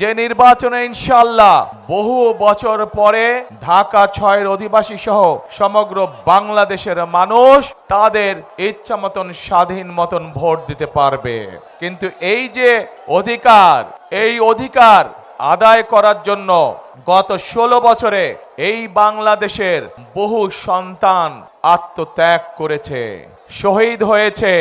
যে নির্বাচনে ইনশাআল্লাহ বহু বছর পরে ঢাকা ৬-এর অধিবাসী সহ সমগ্র বাংলাদেশের মানুষ তাদের ইচ্ছা মতন স্বাধীন মতন ভোট দিতে পারবে। কিন্তু এই যে অধিকার আদায় করার জন্য গত ১৬ বছরে এই বাংলাদেশের বহু সন্তান আত্মত্যাগ করেছে, শহীদ হয়েছে,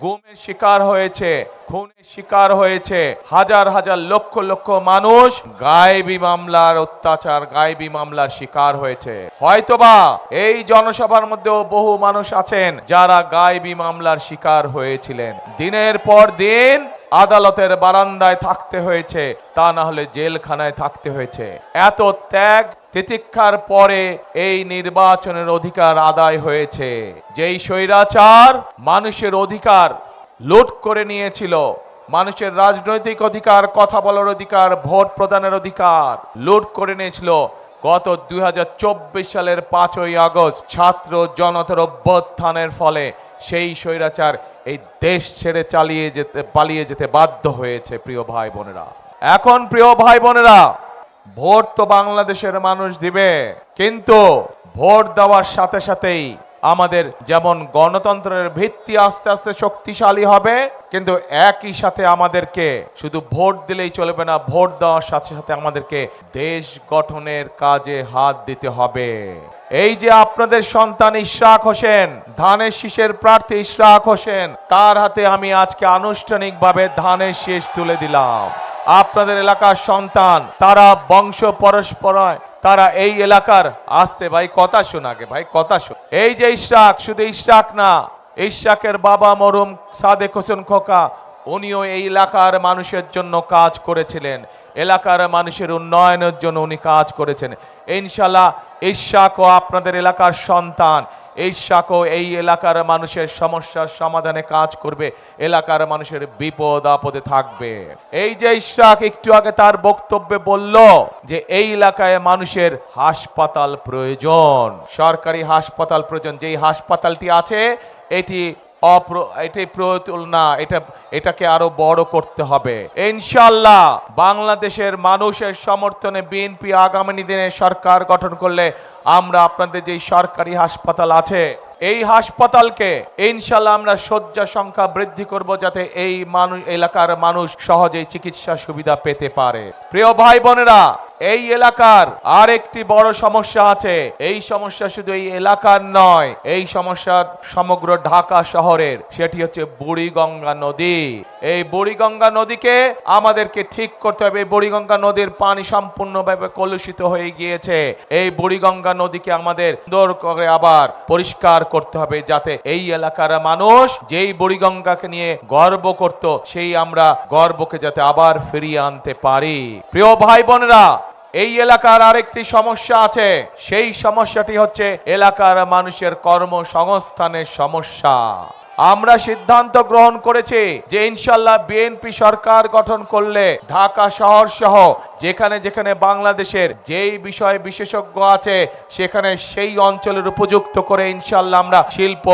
গুমের শিকার হয়েছে, খুনের শিকার হয়েছে, হাজার হাজার লক্ষ লক্ষ মানুষ গায়েবী মামলার অত্যাচার, গায়েবী মামলার শিকার হয়েছে। হয়তোবা এই জনসভার মধ্যেও বহু মানুষ আছেন যারা গায়েবী মামলার শিকার হয়েছিলেন। দিনের পর দিন আদালতের বারান্দায় থাকতে হয়েছে, তা না হলে জেলখানায় থাকতে হয়েছে। এত ত্যাগ তিতিক্ষার পরে এই নির্বাচনের অধিকার আদায় হয়েছে। যেই স্বৈরাচার মানুষের অধিকার লুট করে নিয়েছিল, মানুষের রাজনৈতিক অধিকার, কথা বলার অধিকার, ভোট প্রদানের অধিকার লুট করে নিয়েছিল, গত ২০২৪ সালের ৫ই আগস্ট ছাত্র জনতার অভ্যুত্থানের ফলে সেই স্বৈরাচার এই দেশ ছেড়ে পালিয়ে যেতে বাধ্য হয়েছে। প্রিয় ভাই বোনেরা, এখন প্রিয় ভাই বোনেরা, ভোট তো বাংলাদেশের মানুষ দিবে, কিন্তু ভোট দেওয়ার সাথে সাথেই আমাদের যেমন গণতন্ত্রের ভিত্তি আস্তে আস্তে শক্তিশালী হবে, কিন্তু একই সাথে আমাদেরকে শুধু ভোট দিলেই চলবে না, ভোট দেওয়ার সাথে সাথে আমাদেরকে দেশ গঠনের কাজে হাত দিতে হবে। এই যে আপনাদের সন্তান ইশরাক হোসেন, ধানের শীষের প্রার্থী ইশরাক হোসেন, তার হাতে আমি আজকে আনুষ্ঠানিকভাবে ধানের শীষ তুলে দিলাম। আপনাদের এলাকার সন্তান, তারা বংশ পরস্পরায়, তারা এই এলাকার আসতে, ভাই কথা শোন আগে, ভাই কথা শোন। এই যে ইশরাক, শুধু ইশরাক না, ইশরাকের বাবা মরহুম সাদেক হোসেন খোকা, উনিও এই এলাকার মানুষের জন্য কাজ করেছিলেন, এলাকার মানুষের উন্নয়নের জন্য উনি কাজ করেছেন। ইনশাআল্লাহ ইশরাকও আপনাদের এলাকার সন্তান, ইশরাকও এই এলাকার মানুষের সমস্যার সমাধানে কাজ করবে, এলাকার মানুষের বিপদ আপদে থাকবে। এই যে ইশরাক একটু আগে তার বক্তব্যে বলল যে এই এলাকায় মানুষের হাসপাতাল প্রয়োজন, সরকারি হাসপাতাল প্রয়োজন। যেই হাসপাতালটি আছে এটি প্রতুল না, এটাকে আরো বড় করতে হবে। ইনশাআল্লাহ বাংলাদেশের মানুষের সমর্থনে বিএনপি আগামী দিনে সরকার গঠন করলে আমরা আপনাদের যে সরকারি হাসপাতাল আছে, এই হাসপাতালকে ইনশাআল্লাহ আমরা শয্যা সংখ্যা বৃদ্ধি করব, যাতে এই এলাকার মানুষ সহজেই চিকিৎসা সুবিধা পেতে পারে। প্রিয় ভাই বোনেরা, এই এলাকার আরেকটি বড় সমস্যা আছে। এই সমস্যা শুধু এই এলাকার নয়, এই সমস্যা সমগ্র ঢাকা শহরের। সেটি হচ্ছে বুড়িগঙ্গা নদী। এই বুড়িগঙ্গা নদীকে আমাদেরকে ঠিক করতে হবে। বুড়িগঙ্গা নদীর পানি সম্পূর্ণভাবে কলুষিত হয়ে গিয়েছে। এই বুড়িগঙ্গা নদীকে আমাদের সুন্দর করে আবার পরিষ্কার করতে হবে, যাতে এই এলাকার মানুষ যেই বুড়িগঙ্গাকে নিয়ে গর্ব করত, সেই আমরা গর্বকে যাতে আবার ফিরিয়ে আনতে পারি। প্রিয় ভাই বোনেরা, এই এলাকার আরেকটি সমস্যা আছে। সেই সমস্যাটি হচ্ছে এলাকার মানুষের কর্মসংস্থানের সমস্যা। আমরা সিদ্ধান্ত গ্রহণ করেছি যে ইনশাআল্লাহ বিএনপি সরকার গঠন করলে ঢাকা শহর সহ যেখানে যেখানে বাংলাদেশের যেই বিষয় বিশেষজ্ঞ আছে, সেখানে সেই অঞ্চলের উপযুক্ত করে ইনশাআল্লাহ আমরা শিল্প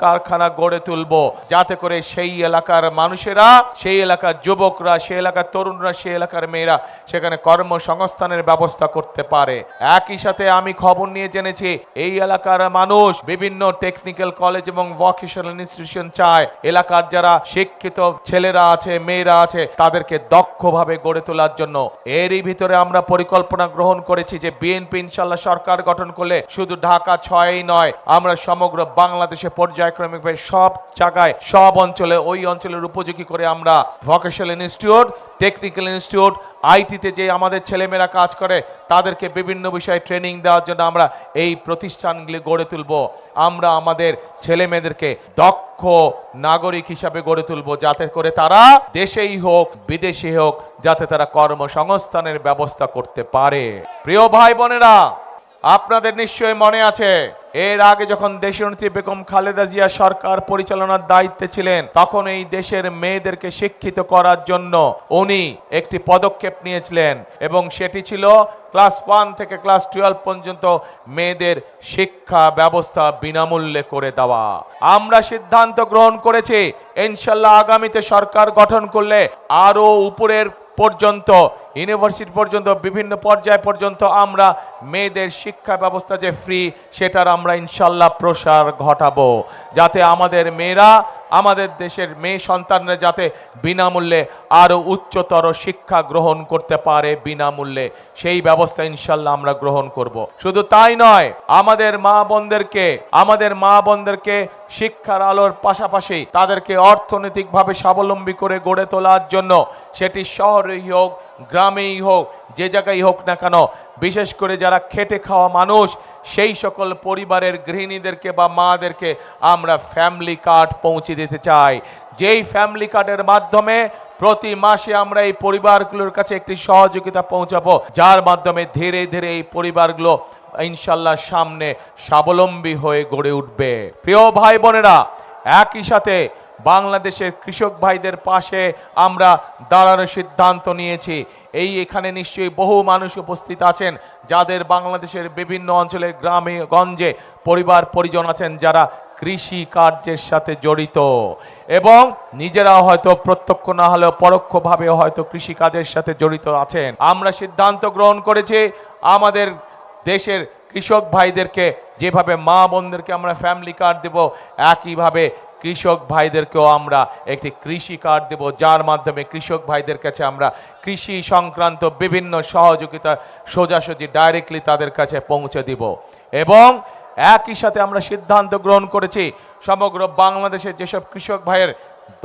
কারখানা গড়ে তুলব, যাতে করে সেই এলাকার মানুষেরা, সেই এলাকার যুবকরা, সেই এলাকার তরুণরা, সেই এলাকার মেয়েরা সেখানে কর্মসংস্থানের ব্যবস্থা করতে পারে। একই সাথে আমি খবর নিয়ে জেনেছি এই এলাকার মানুষ বিভিন্ন টেকনিক্যাল কলেজ এবং ভোকেশনাল ইনস্টিটিউশন চায়। এলাকার যারা শিক্ষিত ছেলেরা আছে, মেয়েরা আছে, তাদেরকে দক্ষভাবে গড়ে তোলার জন্য এরই ভিতরে আমরা পরিকল্পনা গ্রহণ করেছি যে বিএনপি ইনশাআল্লাহ সরকার গঠন করলে শুধু ঢাকা ৬-ই নয়, আমরা সমগ্র বাংলাদেশে পর্যায়ক্রমিকভাবে সব জায়গায়, সব অঞ্চলে, ওই অঞ্চলের উপযোগী করে আমরা ভোকেশনাল ইনস্টিটিউট, টেকনিক্যাল ইনস্টিটিউট, আইটিতে যে আমাদের ছেলেমেয়েরা কাজ করে তাদেরকে বিভিন্ন বিষয়ে ট্রেনিং দেওয়ার জন্য আমরা এই প্রতিষ্ঠানগুলি গড়ে তুলব। আমরা আমাদের ছেলেমেয়েদেরকে দক্ষ নাগরিক হিসাবে গড়ে তুলব, যাতে করে তারা দেশেই হোক বিদেশে হোক যাতে তারা কর্মসংস্থানের ব্যবস্থা করতে পারে। প্রিয় ভাই বোনেরা, আপনাদের নিশ্চয়ই মনে আছে এর আগে যখন দেশনেত্রী বেগম খালেদা জিয়া সরকার পরিচালনার দায়িত্বে ছিলেন, তখন এই দেশের মেয়েদেরকে শিক্ষিত করার জন্য উনি একটি পদক্ষেপ নিয়েছিলেন, এবং সেটি ছিল ক্লাস 1 থেকে ক্লাস 12 পর্যন্ত মেয়েদের শিক্ষা ব্যবস্থা বিনামূল্যে করে দেওয়া। আমরা সিদ্ধান্ত গ্রহণ করেছি ইনশাআল্লাহ আগামীতে সরকার গঠন করলে আরো উপরের পর্যন্ত ইউনিভার্সিটি পর্যন্ত বিভিন্ন পর্যায় পর্যন্ত আমরা মেয়েদের শিক্ষা ব্যবস্থা যে ফ্রি, সেটার আমরা ইনশাল্লাহ প্রসার ঘটাবো, যাতে আমাদের মেয়েরা, আমাদের দেশের মেয়ে সন্তানরা যাতে বিনামূল্যে আরও উচ্চতর শিক্ষা গ্রহণ করতে পারে বিনামূল্যে, সেই ব্যবস্থা ইনশাল্লাহ আমরা গ্রহণ করব। শুধু তাই নয়, আমাদের মা বোনদেরকে শিক্ষার আলোর পাশাপাশি তাদেরকে অর্থনৈতিকভাবে স্বাবলম্বী করে গড়ে তোলার জন্য, সেটি শহরেই হোক গ্রামেই হোক যে জায়গায় হোক না কেন, বিশেষ করে যারা খেটে খাওয়া মানুষ সেই সকল পরিবারের গৃহিণীদেরকে বা মাদেরকে আমরা ফ্যামিলি কার্ড পৌঁছে দিতে চাই, যেই ফ্যামিলি কার্ডের মাধ্যমে প্রতি মাসে আমরা এই পরিবারগুলোর কাছে একটি সহযোগিতা পৌঁছাবো, যার মাধ্যমে ধীরে ধীরে এই পরিবারগুলো ইনশাল্লাহ সামনে স্বাবলম্বী হয়ে গড়ে উঠবে। প্রিয় ভাই বোনেরা, একই সাথে বাংলাদেশের কৃষক ভাইদের পাশে আমরা দাঁড়ানোর সিদ্ধান্ত নিয়েছি। এখানে নিশ্চয়ই বহু মানুষ উপস্থিত আছেন যাদের বাংলাদেশের বিভিন্ন অঞ্চলে গ্রামে গঞ্জে পরিবার পরিজন আছেন যারা কৃষি কার্যের সাথে জড়িত এবং নিজেরাও হয়তো প্রত্যক্ষ না হলেও পরোক্ষভাবে হয়তো কৃষি কাজের সাথে জড়িত আছেন। আমরা সিদ্ধান্ত গ্রহণ করেছি আমাদের দেশের কৃষক ভাইদেরকে যেভাবে মা বোনদেরকে আমরা ফ্যামিলি কার্ড দেব, একইভাবে কৃষক ভাইদেরকেও আমরা একটি কৃষি কার্ড দেব, যার মাধ্যমে কৃষক ভাইদের কাছে আমরা কৃষি সংক্রান্ত বিভিন্ন সহযোগিতা সোজাসুজি ডাইরেক্টলি তাদের কাছে পৌঁছে দিব। এবং একই সাথে আমরা সিদ্ধান্ত গ্রহণ করেছি সমগ্র বাংলাদেশের যেসব কৃষক ভাইয়ের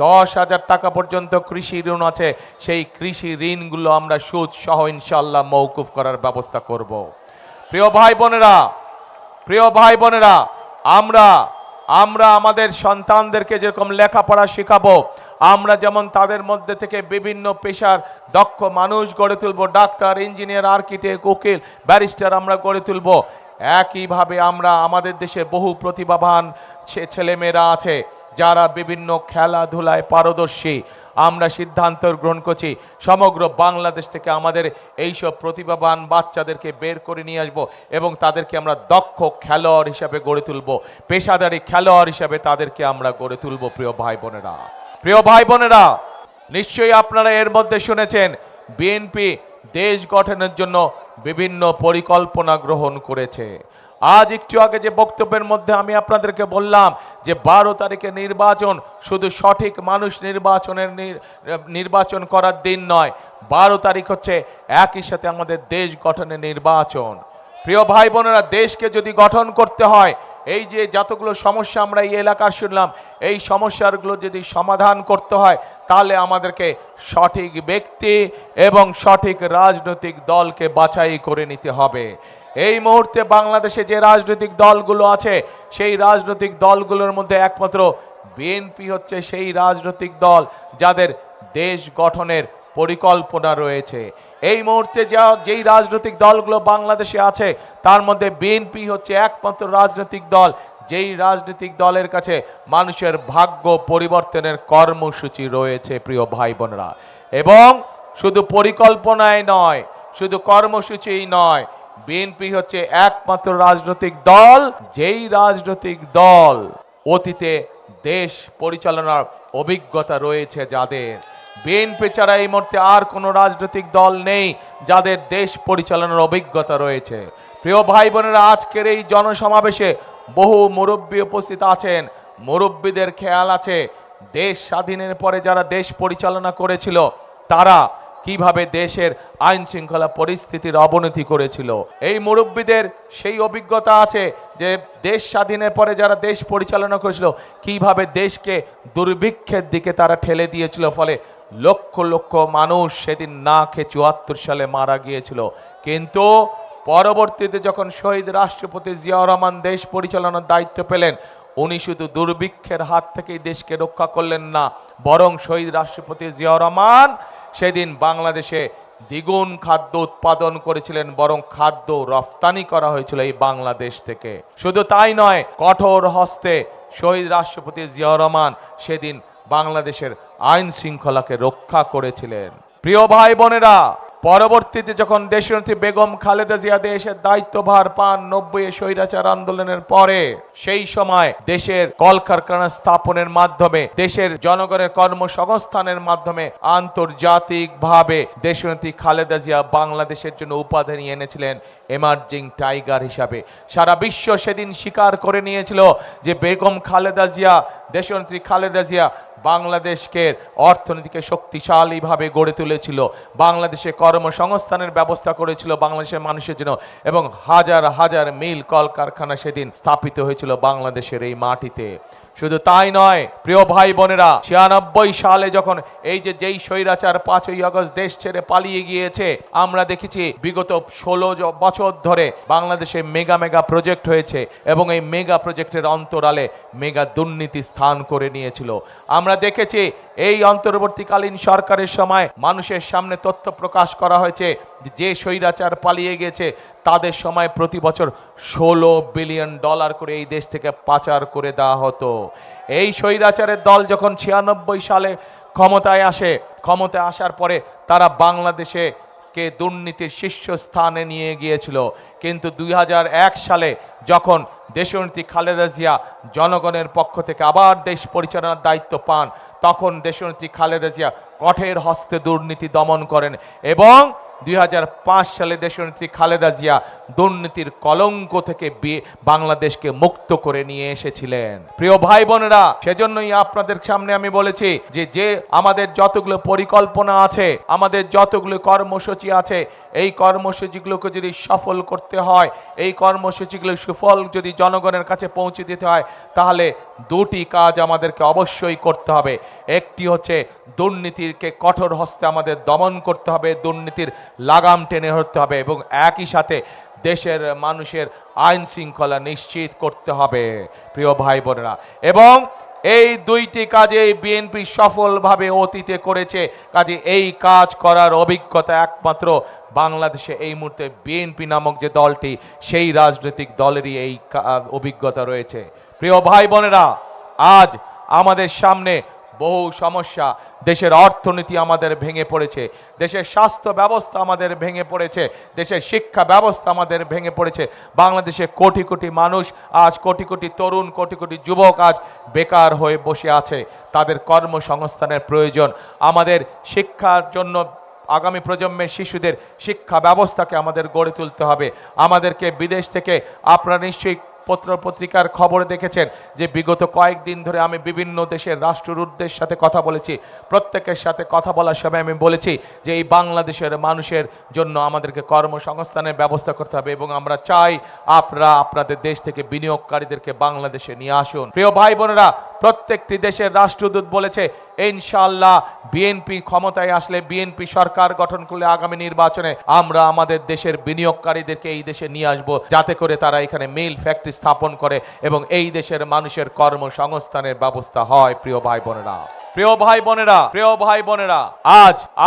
10,000 টাকা পর্যন্ত কৃষি ঋণ আছে, সেই কৃষি ঋণগুলো আমরা সুদ সহ ইনশাল্লাহ মওকুফ করার ব্যবস্থা করব। প্রিয় ভাই বোনেরা, আমরা আমাদের সন্তানদেরকে যেরকম লেখাপড়া শেখাবো, আমরা যেমন তাদের মধ্যে থেকে বিভিন্ন পেশার দক্ষ মানুষ গড়ে তুলব, ডাক্তার, ইঞ্জিনিয়ার, আর্কিটেক্ট, উকিল, ব্যারিস্টার আমরা গড়ে তুলব, একইভাবে আমরা আমাদের দেশে বহু প্রতিভাবান ছেলেমেয়েরা আছে যারা বিভিন্ন খেলাধুলায় পারদর্শী। আমরা সিদ্ধান্ত গ্রহণ করছি সমগ্র বাংলাদেশ থেকে আমাদের এইসব প্রতিভাবান বাচ্চাদেরকে বের করে নিয়ে আসবো এবং তাদেরকে আমরা দক্ষ খেলোয়াড় হিসাবে গড়ে তুলব, পেশাদারি খেলোয়াড় হিসাবে তাদেরকে আমরা গড়ে তুলব। প্রিয় ভাই বোনেরা, নিশ্চয়ই আপনারা এর মধ্যে শুনেছেন বিএনপি দেশ গঠনের জন্য বিভিন্ন পরিকল্পনা গ্রহণ করেছে। আজ একটু আগে যে বক্তব্যের মধ্যে আমি আপনাদেরকে বললাম যে 12 তারিখে নির্বাচন শুধু সঠিক মানুষ নির্বাচন করার দিন নয়, 12 তারিখ হচ্ছে একই সাথে আমাদের দেশ গঠনের নির্বাচন। প্রিয় ভাই বোনেরা, দেশকে যদি গঠন করতে হয়, এই যে যতগুলো সমস্যা আমরা এই এলাকার শুনলাম, এই সমস্যাগুলো যদি সমাধান করতে হয়, তাহলে আমাদেরকে সঠিক ব্যক্তি এবং সঠিক রাজনৈতিক দলকে বাছাই করে নিতে হবে। এই মুহূর্তে বাংলাদেশে যে রাজনৈতিক দলগুলো আছে, সেই রাজনৈতিক দলগুলোর মধ্যে একমাত্র বিএনপি হচ্ছে সেই রাজনৈতিক দল যাদের দেশ গঠনের পরিকল্পনা রয়েছে। এই মুহূর্তে যেই রাজনৈতিক দলগুলো বাংলাদেশে আছে, তার মধ্যে বিএনপি হচ্ছে একমাত্র রাজনৈতিক দল যেই রাজনৈতিক দলের কাছে মানুষের ভাগ্য পরিবর্তনের কর্মসূচি রয়েছে। প্রিয় ভাই বোনেরা, এবং শুধু পরিকল্পনায় নয়, শুধু কর্মসূচিই নয়, বিএনপি হচ্ছে একমাত্র রাজনৈতিক দল যেই রাজনৈতিক দল অতীতে দেশ পরিচালনার অভিজ্ঞতা রয়েছে যাদের। বিএনপি ছাড়া এই মুহূর্তে আর কোনো রাজনৈতিক দল নেই যাদের দেশ পরিচালনার অভিজ্ঞতা রয়েছে। প্রিয় ভাই বোনেরা, আজকের এই জনসমাবেশে বহু মুরব্বী উপস্থিত আছেন। মুরব্বীদের খেয়াল আছে দেশ স্বাধীনের পরে যারা দেশ পরিচালনা করেছিল তারা কিভাবে দেশের আইন শৃঙ্খলা পরিস্থিতির অবনতি করেছিল। এই মুরব্বীদের সেই অভিজ্ঞতা আছে যে দেশ স্বাধীনের পরে যারা দেশ পরিচালনা করেছিল কিভাবে দেশকে দুর্ভিক্ষের দিকে তারা ঠেলে দিয়েছিল, ফলে লক্ষ লক্ষ মানুষ সেদিন না খেয়ে 74 সালে মারা গিয়েছিল। কিন্তু পরবর্তীতে যখন শহীদ রাষ্ট্রপতি জিয়াউর রহমান দেশ পরিচালনার দায়িত্ব পেলেন, উনি শুধু দুর্ভিক্ষের হাত থেকেই দেশকে রক্ষা করলেন না, বরং শহীদ রাষ্ট্রপতি জিয়াউর রহমান সেদিন বাংলাদেশে দ্বিগুণ খাদ্য উৎপাদন করেছিলেন, বরং খাদ্য রফতানি করা হয়েছিল এই বাংলাদেশ থেকে। শুধু তাই নয়, কঠোর হস্তে শহীদ রাষ্ট্রপতি জিয়াউর রহমান সেদিন বাংলাদেশের আইন শৃঙ্খলাকে রক্ষা করেছিলেন। প্রিয় ভাই বোনেরা, পরবর্তীতে যখন দেশনেত্রী বেগম খালেদা জিয়া দেশের দায়িত্বভার পান 90 স্বৈরাচার আন্দোলনের পরে, সেই সময় দেশের কলকারখানা স্থাপনের মাধ্যমে, দেশের জনগণের কর্মসংস্থানের মাধ্যমে আন্তর্জাতিকভাবে দেশনেত্রী খালেদা জিয়া বাংলাদেশের জন্য উপাধি নিয়ে এনেছিলেন এমার্জিং টাইগার হিসাবে। সারা বিশ্ব সেদিন স্বীকার করে নিয়েছিল যে বেগম খালেদা জিয়া, দেশনেত্রী খালেদা জিয়া বাংলাদেশকে অর্থনীতিকে শক্তিশালীভাবে গড়ে তুলেছিল, বাংলাদেশে কর্মসংস্থানের ব্যবস্থা করেছিল বাংলাদেশের মানুষের জন্য, এবং হাজার হাজার মিল কলকারখানা সেদিন স্থাপিত হয়েছিল বাংলাদেশের এই মাটিতে। শুধু তাই নয় প্রিয় ভাই বোনেরা, 96 সালে যখন যেই স্বৈরাচার 5ই আগস্ট দেশ ছেড়ে পালিয়ে গিয়েছে, আমরা দেখেছি বিগত 16 বছর ধরে বাংলাদেশে মেগা প্রজেক্ট হয়েছে এবং এই মেগা প্রজেক্টের অন্তরালে মেগা দুর্নীতি স্থান করে নিয়েছিল। আমরা দেখেছি এই অন্তর্বর্তীকালীন সরকারের সময় মানুষের সামনে তথ্য প্রকাশ করা হয়েছে যে স্বৈরাচার পালিয়ে গেছে তাদের সময় প্রতি বছর $16 বিলিয়ন করে এই দেশ থেকে পাচার করে দেওয়া হতো। এই স্বৈরাচারের দল যখন 96 সালে ক্ষমতায় আসে, ক্ষমতায় আসার পরে তারা বাংলাদেশে কে দুর্নীতির শীর্ষস্থানে নিয়ে গিয়েছিল, কিন্তু 2001 সালে যখন দেশনেত্রী খালেদা জিয়া জনগণের পক্ষ থেকে আবার দেশ পরিচালনার দায়িত্ব পান, তখন দেশনেত্রী খালেদা জিয়া কঠোর হস্তে দুর্নীতি দমন করেন এবং 2005 সালে দেশনেত্রী খালেদা জিয়া দুর্নীতির কলঙ্ক থেকে বাংলাদেশকে মুক্ত করে নিয়ে এসেছিলেন। প্রিয় ভাই বোনেরা, সেজন্যই আপনাদের সামনে আমি বলেছি যে আমাদের যতগুলো পরিকল্পনা আছে, আমাদের যতগুলো কর্মসূচি আছে, এই কর্মসূচিগুলোকে যদি সফল করতে হয়, এই কর্মসূচিগুলোর সুফল যদি জনগণের কাছে পৌঁছে দিতে হয়, তাহলে দুটি কাজ আমাদেরকে অবশ্যই করতে হবে। একটি হচ্ছে দুর্নীতিকে কঠোর হস্তে আমাদের দমন করতে হবে, দুর্নীতির লাগাম টেনে ধরতে হবে, এবং একই সাথে দেশের মানুষের আইন শৃঙ্খলা নিশ্চিত করতে হবে প্রিয় ভাই বোনেরা। এবং এই দুইটি কাজে বিএনপি সফলভাবে অতীতে করেছে, কাজে এই কাজ করার অভিজ্ঞতা একমাত্র বাংলাদেশে এই মুহূর্তে বিএনপি নামক যে দলটি, সেই রাজনৈতিক দলেরই এই অভিজ্ঞতা রয়েছে। প্রিয় ভাই বোনেরা, আজ আমাদের সামনে বহু সমস্যা, দেশের অর্থনীতি আমাদের ভেঙে পড়েছে, দেশের স্বাস্থ্য ব্যবস্থা আমাদের ভেঙে পড়েছে, দেশের শিক্ষা ব্যবস্থা আমাদের ভেঙে পড়েছে। বাংলাদেশে কোটি কোটি মানুষ আজ, কোটি কোটি তরুণ, কোটি কোটি যুবক আজ বেকার হয়ে বসে আছে, তাদের কর্মসংস্থানের প্রয়োজন। আমাদের শিক্ষার জন্য আগামী প্রজন্মের শিশুদের শিক্ষা ব্যবস্থাকে আমাদের গড়ে তুলতে হবে। আমাদেরকে বিদেশ থেকে, আপনারা নিশ্চয়ই পত্র পত্রিকার খবর দেখেছেন যে বিগত কয়েকদিন ধরে আমি বিভিন্ন দেশের রাষ্ট্রদূতদের সাথে কথা বলেছি, প্রত্যেকের সাথে কথা বলার সময় আমি বলেছি যে এই বাংলাদেশের মানুষের জন্য আমাদেরকে কর্মসংস্থানের ব্যবস্থা করতে হবে, এবং আমরা চাই আপনারা আপনাদের দেশ থেকে বিনিয়োগকারীদেরকে বাংলাদেশে নিয়ে আসুন। প্রিয় ভাই বোনেরা, প্রত্যেকটি দেশের রাষ্ট্রদূত বলেছে ইনশাআল্লাহ বিএনপি ক্ষমতায় আসলে, বিএনপি সরকার গঠন করলে আগামী নির্বাচনে আমরা আমাদের দেশের বিনিয়োগকারীদেরকে এই দেশে নিয়ে আসব, যাতে করে তারা এখানে মিল ফ্যাক্টরি স্থাপন করে এবং এই দেশের মানুষের কর্মসংস্থানের ব্যবস্থা হয়। প্রিয় ভাই বোনেরা, প্রিয় ভাই বোনেরা, প্রিয় ভাই বোনেরা,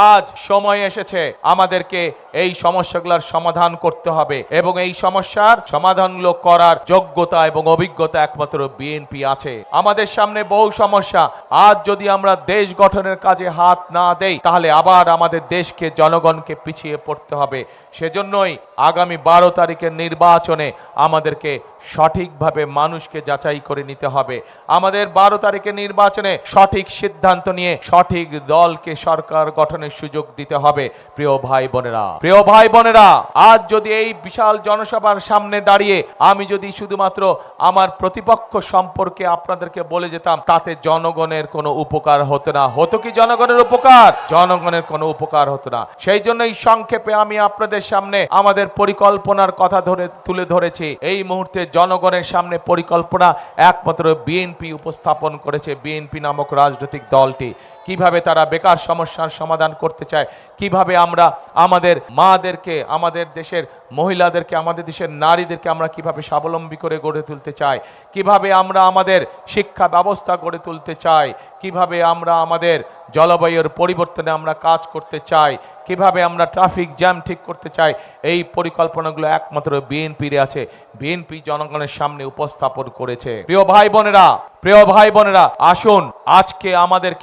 আজ সময় এসেছে আমাদেরকে এই সমস্যাগুলোর সমাধান করতে হবে, এবং এই সমস্যার সমাধানগুলো করার যোগ্যতা এবং অভিজ্ঞতা একমাত্র বিএনপি আছে। আমাদের সামনে বহু সমস্যা, আজ যদি আমরা দেশ গঠনের কাজে হাত না দেই, তাহলে আবার আমাদের দেশকে, জনগণকে পিছিয়ে পড়তে হবে। সেজন্যই আগামী 12 তারিখের নির্বাচনে আমাদেরকে সঠিকভাবে মানুষকে যাচাই করে নিতে হবে। আমাদের 12 তারিখের নির্বাচনে সঠিক সিদ্ধান্ত নিয়ে সঠিক দলকে সরকার গঠনের সুযোগ দিতে হবে। প্রিয় ভাই বোনেরা, প্রিয় ভাই বোনেরা, আজ যদি এই বিশাল জনসভার সামনে দাঁড়িয়ে আমি যদি শুধুমাত্র আমার প্রতিপক্ষ সম্পর্কে আপনাদেরকে বলে যেতাম, তাতে জনগণের কোনো উপকার হতো না। হতো কি জনগণের উপকার? জনগণের কোনো উপকার হতো না। সেই জন্যই সংক্ষেপে আমি আপনাদের সামনে আমাদের পরিকল্পনার কথা তুলে ধরেছি। এই মুহূর্তে জনগণের সামনে পরিকল্পনা একমাত্র বিএনপি উপস্থাপন করেছে, বিএনপি নামক রাজনৈতিক দলটি। কিভাবে তারা বেকার সমস্যার সমাধান করতে চায়, কিভাবে আমরা আমাদের মাদেরকে, আমাদের দেশের মহিলাদেরকে, আমাদের দেশের নারীদেরকে আমরা কিভাবে স্বাবলম্বী করে গড়ে তুলতে চাই, কিভাবে আমরা আমাদের শিক্ষা ব্যবস্থা গড়ে তুলতে চাই, কিভাবে আমরা আমাদের জলবায়ুর পরিবর্তনে আমরা কাজ করতে চাই, কিভাবে আমরা ট্রাফিক জ্যাম ঠিক করতে চাই, এই পরিকল্পনাগুলো একমাত্র বিএনপির আছে, বিএনপি জনগণের সামনে উপস্থাপন করেছে। প্রিয় ভাই বোনেরা, প্রিয় ভাই বোনেরা, আসুন আজকে আমাদের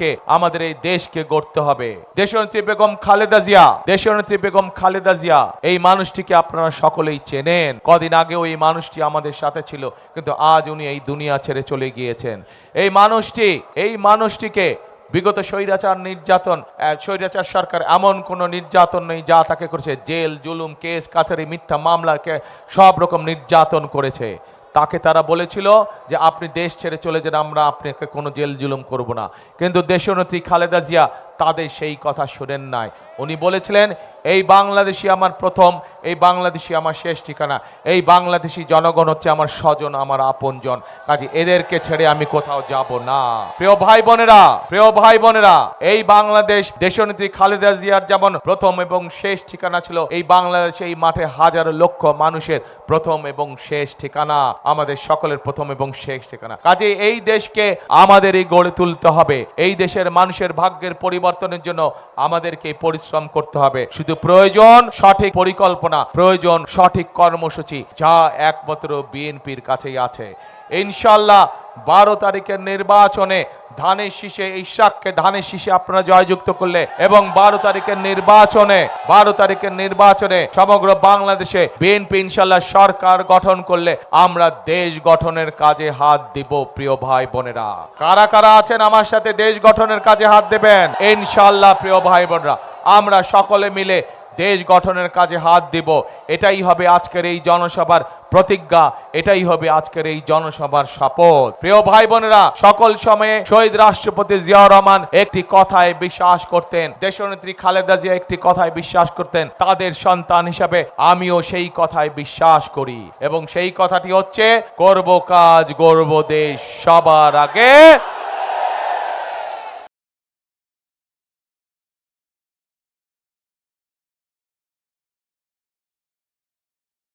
আমাদের এই দেশকে গড়তে হবে। দেশনেত্রী বেগম খালেদা জিয়া, দেশনেত্রী বেগম খালেদা জিয়া, এই মানুষটিকে আপনারা সকলেই চেনেন। কদিন আগেও এই মানুষটি আমাদের সাথে ছিল, কিন্তু আজ উনি এই দুনিয়া ছেড়ে চলে গিয়েছেন। এই মানুষটিকে বিগত স্বৈরাচার নির্যাতন, স্বৈরাচার সরকার এমন কোন নির্যাতন নেই যা তাকে করেছে। জেল, জুলুম, কেস কাছারি, মিথ্যা মামলাকে সব রকম নির্যাতন করেছে। তাকে তারা বলেছিল যে আপনি দেশ ছেড়ে চলে যান, আমরা আপনাকে কোনো জেল জুলুম করব না। কিন্তু দেশনেত্রী খালেদা জিয়া তাদের সেই কথা শোনেন নাই। উনি বলেছিলেন এই বাংলাদেশই আমার প্রথম, এই বাংলাদেশই আমার শেষ ঠিকানা, এই বাংলাদেশি জনগণ হচ্ছে আমার স্বজন, আমার আপনজন, কাজে এদেরকে ছেড়ে আমি কোথাও যাব না। প্রিয় ভাই বোনেরা, এই বাংলাদেশ দেশনেত্রী খালেদা জিয়ার যেমন প্রথম এবং শেষ ঠিকানা ছিল, এই বাংলাদেশ, এই মাঠে হাজার লক্ষ মানুষের প্রথম এবং শেষ ঠিকানা, আমাদের সকলের প্রথম এবং শেষ ঠিকানা। কাজে এই দেশকে আমাদেরই গড়ে তুলতে হবে। এই দেশের মানুষের ভাগ্যের পরিবর্তনের জন্য আমাদেরকে পরিশ্রম করতে হবে। শুধু প্রয়োজন সঠিক পরিকল্পনা, প্রয়োজন সঠিক কর্মসূচি, যা একমাত্র বিএনপির কাছেই আছে। ইনশাআল্লাহ 12 তারিখের নির্বাচনে ধানের শীষে আপনারা জয়যুক্ত করলে এবং 12 তারিখের নির্বাচনে সমগ্র বাংলাদেশে বিএনপি ইনশাআল্লাহ সরকার গঠন করলে আমরা দেশ গঠনের কাজে হাত দিব। প্রিয় ভাই বোনেরা, কারা কারা আছেন আমার সাথে দেশ গঠনের কাজে হাত দেবেন? ইনশাআল্লাহ প্রিয় ভাই বোনেরা, আমরা সকলে মিলে দেশ গঠনের কাজে হাত দিব। এটাই হবে আজকের এই জনসভার প্রতিজ্ঞা, এটাই হবে আজকের এই জনসভার শপথ। প্রিয় ভাই বোনেরা, সকল সময়ে শহীদ রাষ্ট্রপতি জিয়াউর রহমান একটি কথায় বিশ্বাস করতেন, দেশনেত্রী খালেদা জিয়া একটি কথায় বিশ্বাস করতেন। তাদের সন্তান হিসাবে আমিও সেই কথায় বিশ্বাস করি এবং সেই কথাটি হচ্ছে করব কাজ, গড়ব দেশ, সবার আগে